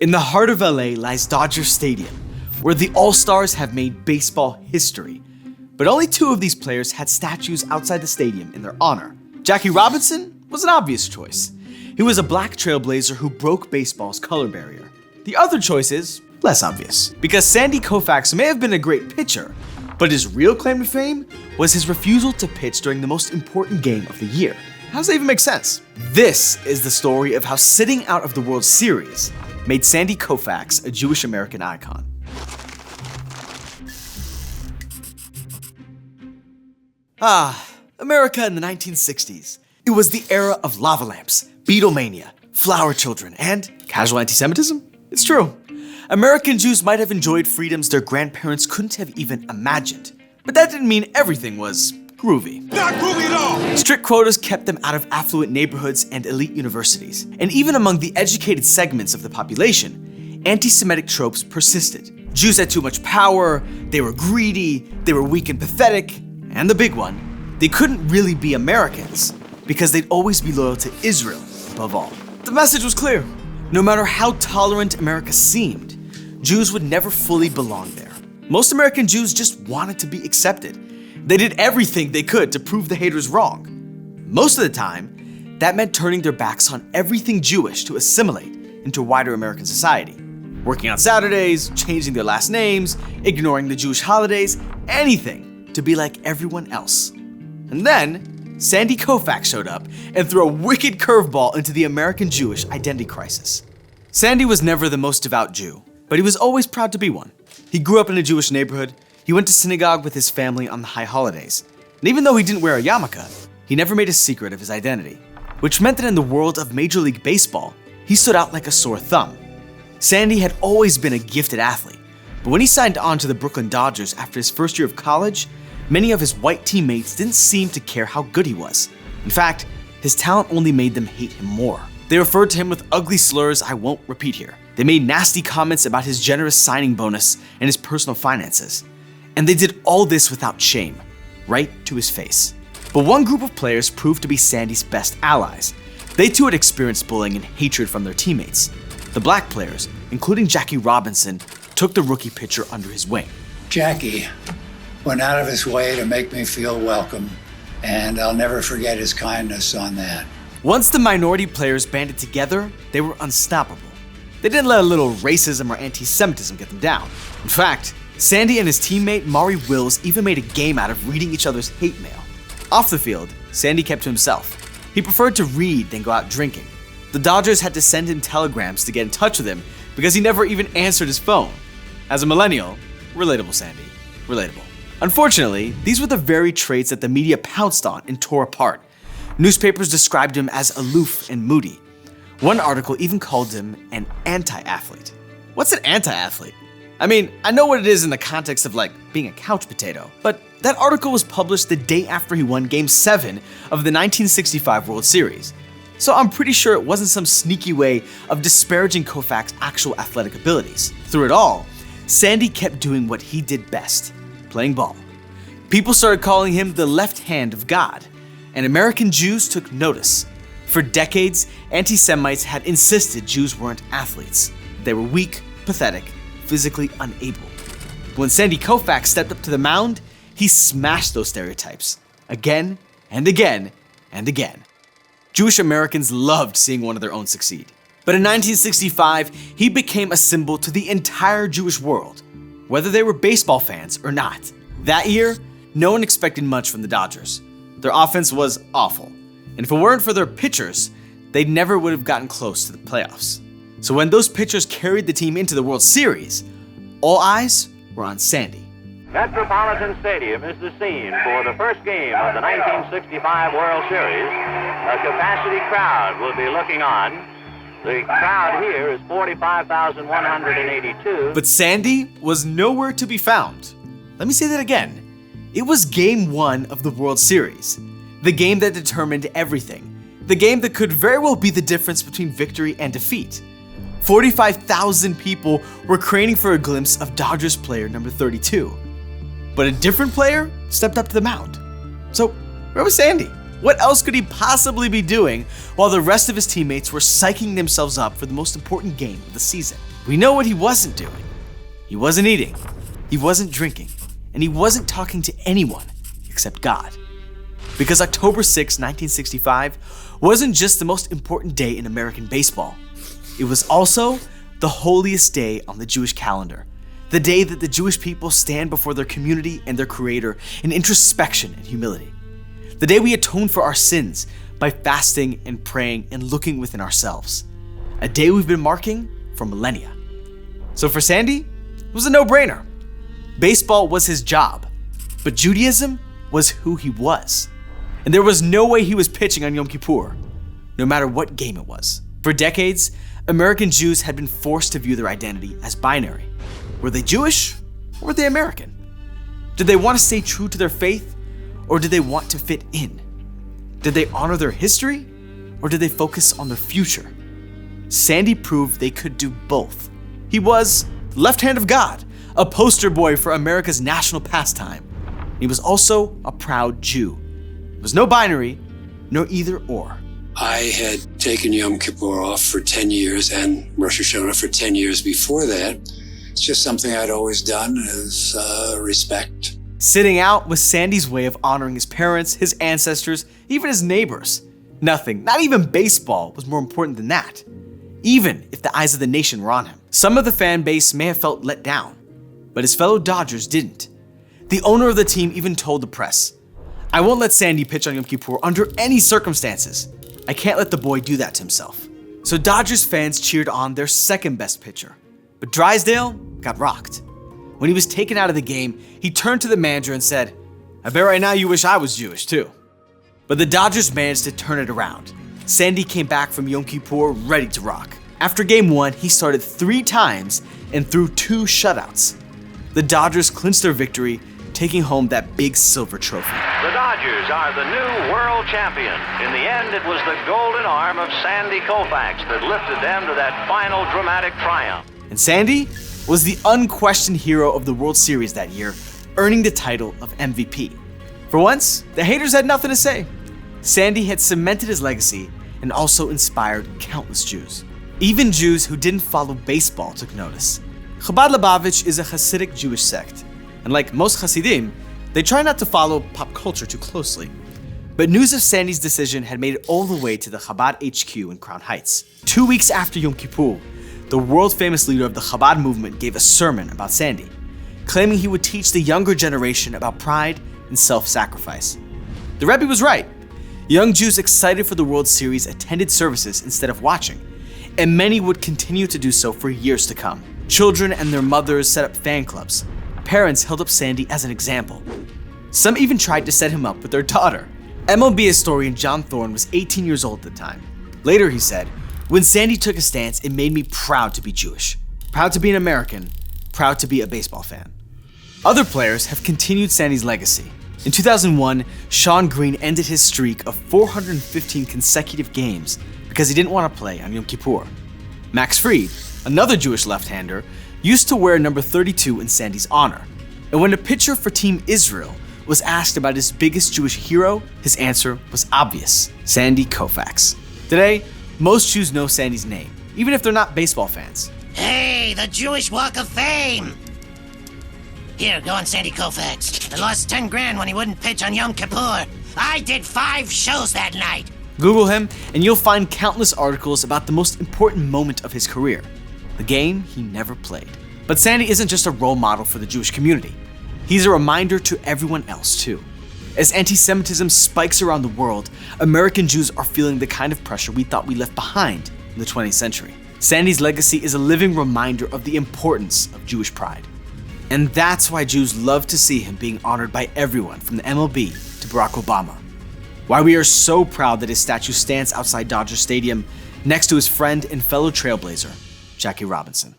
In the heart of LA lies Dodger Stadium, where the All-Stars have made baseball history. But only 2 of these players had statues outside the stadium in their honor. Jackie Robinson was an obvious choice. He was a black trailblazer who broke baseball's color barrier. The other choice is less obvious, because Sandy Koufax may have been a great pitcher, but his real claim to fame was his refusal to pitch during the most important game of the year. How does that even make sense? This is the story of how sitting out of the World Series made Sandy Koufax a Jewish American icon. America in the 1960s. It was the era of lava lamps, Beatlemania, flower children, and casual anti-Semitism? It's true. American Jews might have enjoyed freedoms their grandparents couldn't have even imagined. But that didn't mean everything was groovy. Not groovy at all! Strict quotas kept them out of affluent neighborhoods and elite universities. And even among the educated segments of the population, anti-Semitic tropes persisted. Jews had too much power, they were greedy, they were weak and pathetic, and the big one, they couldn't really be Americans because they'd always be loyal to Israel above all. The message was clear. No matter how tolerant America seemed, Jews would never fully belong there. Most American Jews just wanted to be accepted. They did everything they could to prove the haters wrong. Most of the time, that meant turning their backs on everything Jewish to assimilate into wider American society. Working on Saturdays, changing their last names, ignoring the Jewish holidays, anything to be like everyone else. And then, Sandy Koufax showed up and threw a wicked curveball into the American Jewish identity crisis. Sandy was never the most devout Jew, but he was always proud to be one. He grew up in a Jewish neighborhood, he went to synagogue with his family on the high holidays, and even though he didn't wear a yarmulke, he never made a secret of his identity, which meant that in the world of Major League Baseball, he stood out like a sore thumb. Sandy had always been a gifted athlete, but when he signed on to the Brooklyn Dodgers after his first year of college, many of his white teammates didn't seem to care how good he was. In fact, his talent only made them hate him more. They referred to him with ugly slurs I won't repeat here. They made nasty comments about his generous signing bonus and his personal finances. And they did all this without shame, right to his face. But one group of players proved to be Sandy's best allies. They too had experienced bullying and hatred from their teammates. The black players, including Jackie Robinson, took the rookie pitcher under his wing. Jackie went out of his way to make me feel welcome, and I'll never forget his kindness on that. Once the minority players banded together, they were unstoppable. They didn't let a little racism or anti-Semitism get them down. In fact, Sandy and his teammate Maury Wills even made a game out of reading each other's hate mail. Off the field, Sandy kept to himself. He preferred to read than go out drinking. The Dodgers had to send him telegrams to get in touch with him because he never even answered his phone. As a millennial, relatable Sandy, relatable. Unfortunately, these were the very traits that the media pounced on and tore apart. Newspapers described him as aloof and moody. One article even called him an anti-athlete. What's an anti-athlete? I mean, I know what it is in the context of like being a couch potato, but that article was published the day after he won Game 7 of the 1965 World Series. So I'm pretty sure it wasn't some sneaky way of disparaging Koufax's actual athletic abilities. Through it all, Sandy kept doing what he did best, playing ball. People started calling him the left hand of God, and American Jews took notice. For decades, anti-Semites had insisted Jews weren't athletes. They were weak, pathetic, physically unable. But when Sandy Koufax stepped up to the mound, he smashed those stereotypes again and again and again. Jewish Americans loved seeing one of their own succeed. But in 1965, he became a symbol to the entire Jewish world, whether they were baseball fans or not. That year, no one expected much from the Dodgers. Their offense was awful, and if it weren't for their pitchers, they never would have gotten close to the playoffs. So when those pitchers carried the team into the World Series, all eyes were on Sandy. Metropolitan Stadium is the scene for the first game of the 1965 World Series. A capacity crowd will be looking on. The crowd here is 45,182. But Sandy was nowhere to be found. Let me say that again. It was Game 1 of the World Series, the game that determined everything, the game that could very well be the difference between victory and defeat. 45,000 people were craning for a glimpse of Dodgers player number 32. But a different player stepped up to the mound. So, where was Sandy? What else could he possibly be doing while the rest of his teammates were psyching themselves up for the most important game of the season? We know what he wasn't doing. He wasn't eating, he wasn't drinking, and he wasn't talking to anyone except God. Because October 6, 1965 wasn't just the most important day in American baseball. It was also the holiest day on the Jewish calendar. The day that the Jewish people stand before their community and their Creator in introspection and humility. The day we atone for our sins by fasting and praying and looking within ourselves. A day we've been marking for millennia. So for Sandy, it was a no-brainer. Baseball was his job, but Judaism was who he was. And there was no way he was pitching on Yom Kippur, no matter what game it was. For decades, American Jews had been forced to view their identity as binary. Were they Jewish or were they American? Did they want to stay true to their faith or did they want to fit in? Did they honor their history or did they focus on their future? Sandy proved they could do both. He was the left hand of God, a poster boy for America's national pastime. He was also a proud Jew. It was no binary, no either or. I had taken Yom Kippur off for 10 years and Rosh Hashanah for 10 years before that. It's just something I'd always done as respect. Sitting out was Sandy's way of honoring his parents, his ancestors, even his neighbors. Nothing, not even baseball, was more important than that. Even if the eyes of the nation were on him. Some of the fan base may have felt let down, but his fellow Dodgers didn't. The owner of the team even told the press, "I won't let Sandy pitch on Yom Kippur under any circumstances. I can't let the boy do that to himself." So Dodgers fans cheered on their second best pitcher. But Drysdale got rocked. When he was taken out of the game, he turned to the manager and said, "I bet right now you wish I was Jewish too." But the Dodgers managed to turn it around. Sandy came back from Yom Kippur ready to rock. After game 1, he started 3 times and threw 2 shutouts. The Dodgers clinched their victory, taking home that big silver trophy. The Dodgers are the new world champion. In the end, it was the golden arm of Sandy Koufax that lifted them to that final dramatic triumph. And Sandy was the unquestioned hero of the World Series that year, earning the title of MVP. For once, the haters had nothing to say. Sandy had cemented his legacy and also inspired countless Jews. Even Jews who didn't follow baseball took notice. Chabad Lubavitch is a Hasidic Jewish sect, and like most Hasidim, they try not to follow pop culture too closely. But news of Sandy's decision had made it all the way to the Chabad HQ in Crown Heights. 2 weeks after Yom Kippur, the world-famous leader of the Chabad movement gave a sermon about Sandy, claiming he would teach the younger generation about pride and self-sacrifice. The Rebbe was right. Young Jews excited for the World Series attended services instead of watching, and many would continue to do so for years to come. Children and their mothers set up fan clubs. Parents held up Sandy as an example. Some even tried to set him up with their daughter. MLB historian John Thorne was 18 years old at the time. Later he said, "When Sandy took a stance, it made me proud to be Jewish, proud to be an American, proud to be a baseball fan." Other players have continued Sandy's legacy. In 2001, Sean Green ended his streak of 415 consecutive games because he didn't want to play on Yom Kippur. Max Fried, another Jewish left-hander, used to wear number 32 in Sandy's honor. And when a pitcher for Team Israel was asked about his biggest Jewish hero, his answer was obvious: Sandy Koufax. Today, most Jews know Sandy's name, even if they're not baseball fans. Hey, the Jewish Walk of Fame! Here, go on Sandy Koufax. I lost 10 grand when he wouldn't pitch on Yom Kippur. I did 5 shows that night. Google him, and you'll find countless articles about the most important moment of his career, the game he never played. But Sandy isn't just a role model for the Jewish community. He's a reminder to everyone else, too. As anti-Semitism spikes around the world, American Jews are feeling the kind of pressure we thought we left behind in the 20th century. Sandy's legacy is a living reminder of the importance of Jewish pride. And that's why Jews love to see him being honored by everyone from the MLB to Barack Obama. Why we are so proud that his statue stands outside Dodger Stadium next to his friend and fellow trailblazer, Jackie Robinson.